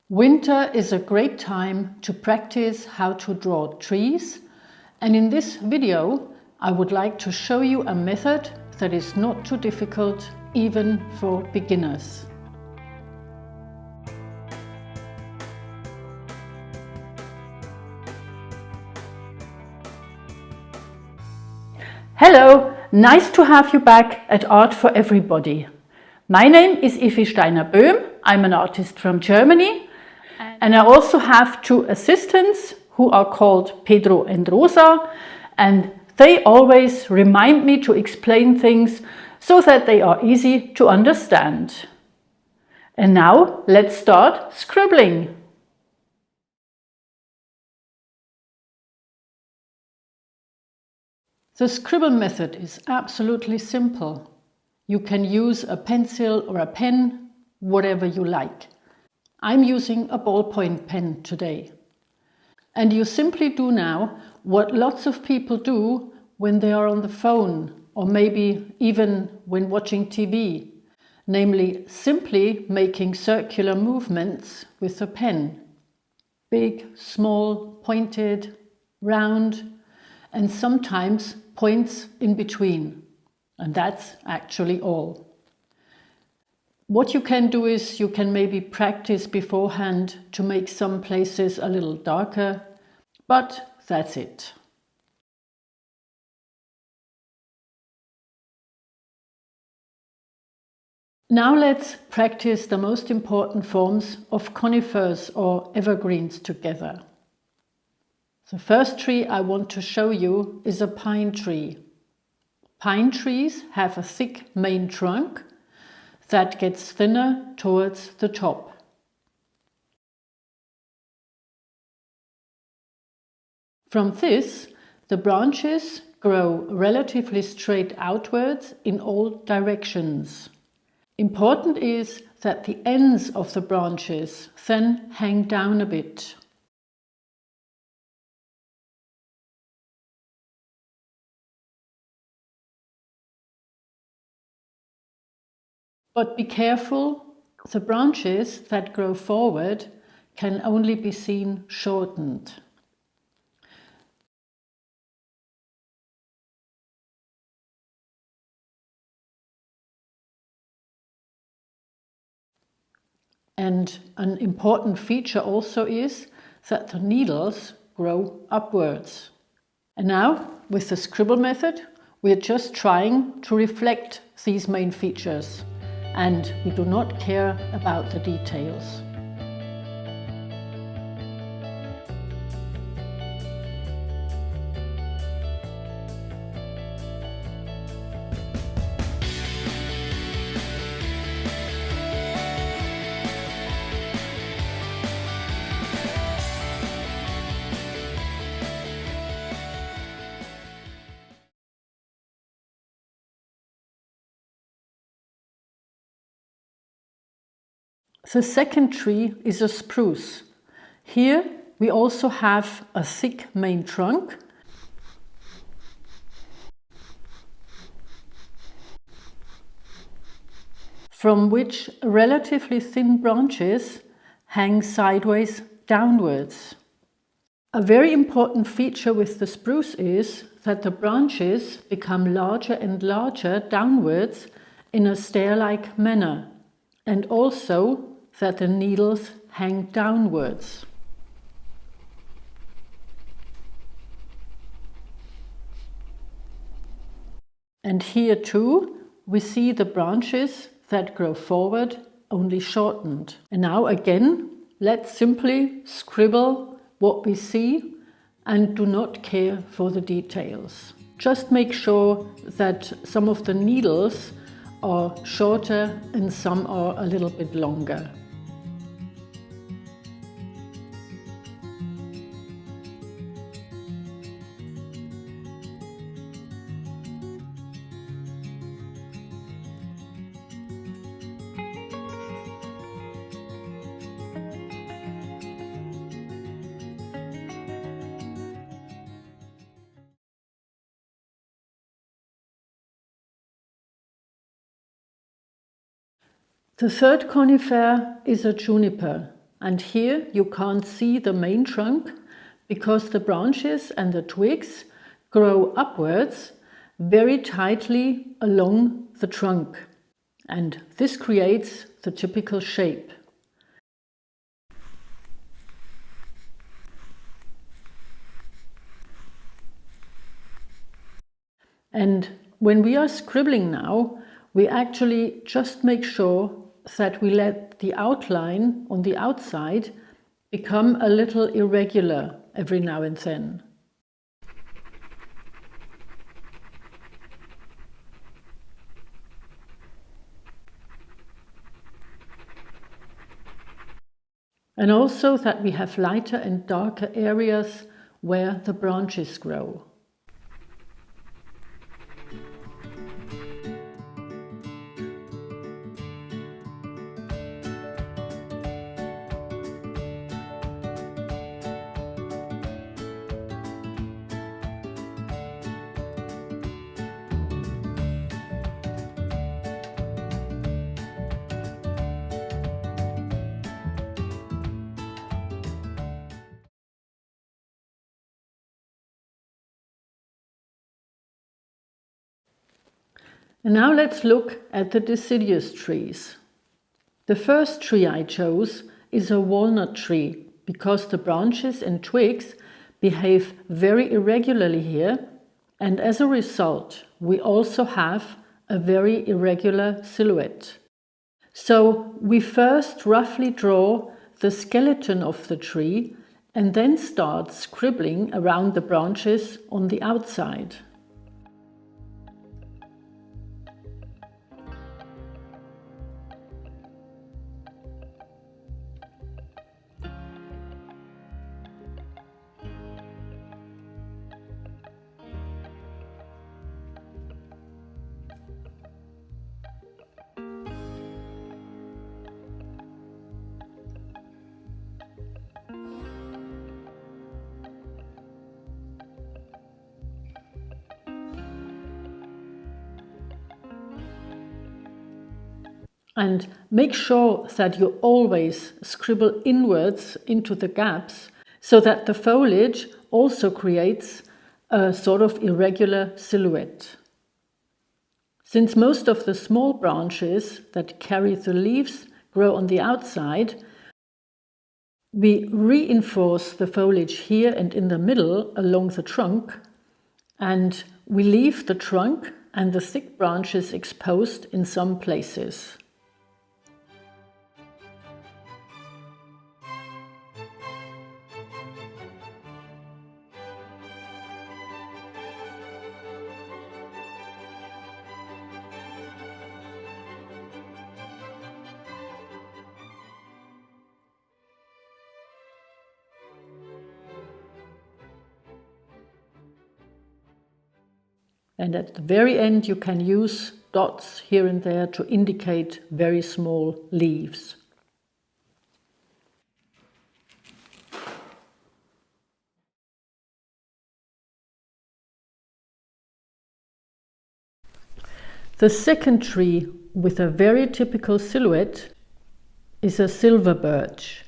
Winter is a great time to practice how to draw trees, and in this video I would like to show you a method that is not too difficult even for beginners. Hello, nice to have you back at Art for Everybody. My name is Ivi Steiner-Böhm. I'm an artist from Germany, and I also have two assistants who are called Pedro and Rosa, and they always remind me to explain things so that they are easy to understand. And now let's start scribbling. The scribble method is absolutely simple. You can use a pencil or a pen, whatever you like. I'm using a ballpoint pen today. And you simply do now what lots of people do when they are on the phone or maybe even when watching TV, namely simply making circular movements with a pen. Big, small, pointed, round, and sometimes points in between. And that's actually all. What you can do is you can maybe practice beforehand to make some places a little darker, but that's it. Now let's practice the most important forms of conifers or evergreens together. The first tree I want to show you is a pine tree. Pine trees have a thick main trunk that gets thinner towards the top. From this, the branches grow relatively straight outwards in all directions. Important is that the ends of the branches then hang down a bit. But be careful, the branches that grow forward can only be seen shortened. And an important feature also is that the needles grow upwards. And now, with the scribble method, we're just trying to reflect these main features, and we do not care about the details. The second tree is a spruce. Here we also have a thick main trunk from which relatively thin branches hang sideways downwards. A very important feature with the spruce is that the branches become larger and larger downwards in a stair-like manner, and also that the needles hang downwards. And here too, we see the branches that grow forward only shortened. And now again, let's simply scribble what we see and do not care for the details. Just make sure that some of the needles are shorter and some are a little bit longer. The third conifer is a juniper. And here you can't see the main trunk because the branches and the twigs grow upwards very tightly along the trunk. And this creates the typical shape. And when we are scribbling now, we actually just make sure that we let the outline on the outside become a little irregular every now and then. And also that we have lighter and darker areas where the branches grow. And now let's look at the deciduous trees. The first tree I chose is a walnut tree because the branches and twigs behave very irregularly here, and as a result we also have a very irregular silhouette. So we first roughly draw the skeleton of the tree and then start scribbling around the branches on the outside. And make sure that you always scribble inwards into the gaps so that the foliage also creates a sort of irregular silhouette. Since most of the small branches that carry the leaves grow on the outside, we reinforce the foliage here and in the middle along the trunk, and we leave the trunk and the thick branches exposed in some places. And at the very end you can use dots here and there to indicate very small leaves. The second tree with a very typical silhouette is a silver birch.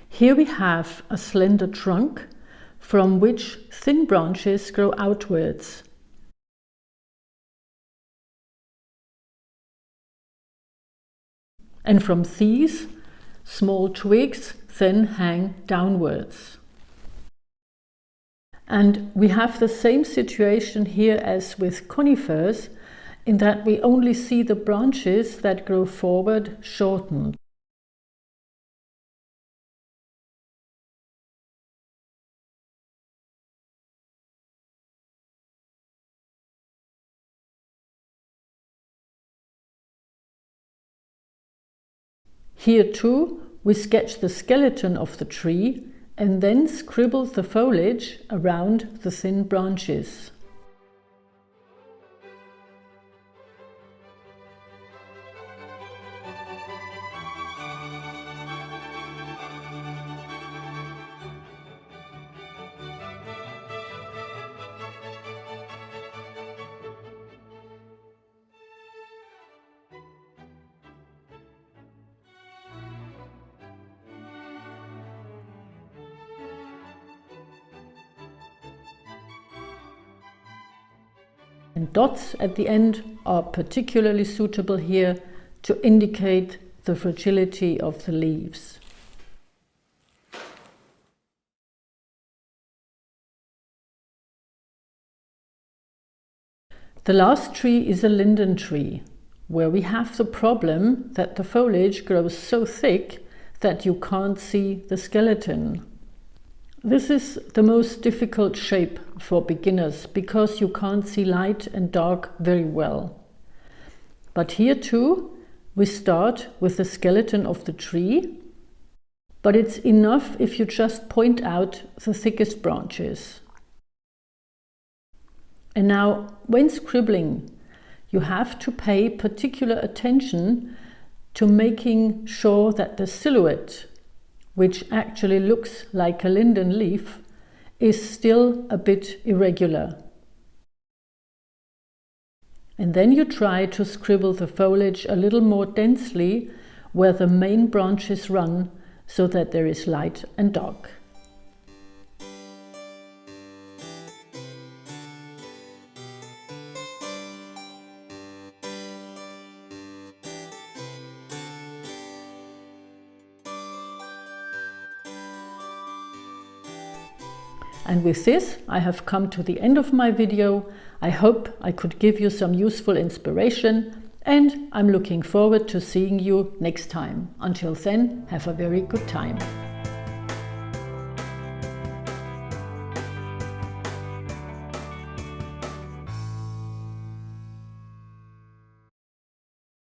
Here we have a slender trunk from which thin branches grow outwards. And from these, small twigs then hang downwards. And we have the same situation here as with conifers, in that we only see the branches that grow forward shortened. Here too, we sketch the skeleton of the tree and then scribble the foliage around the thin branches. And dots at the end are particularly suitable here to indicate the fragility of the leaves. The last tree is a linden tree, where we have the problem that the foliage grows so thick that you can't see the skeleton. This is the most difficult shape for beginners because you can't see light and dark very well. But here too, we start with the skeleton of the tree, but it's enough if you just point out the thickest branches. And now, when scribbling, you have to pay particular attention to making sure that the silhouette, which actually looks like a linden leaf, is still a bit irregular. And then you try to scribble the foliage a little more densely where the main branches run, so that there is light and dark. And with this, I have come to the end of my video. I hope I could give you some useful inspiration, and I'm looking forward to seeing you next time. Until then, have a very good time.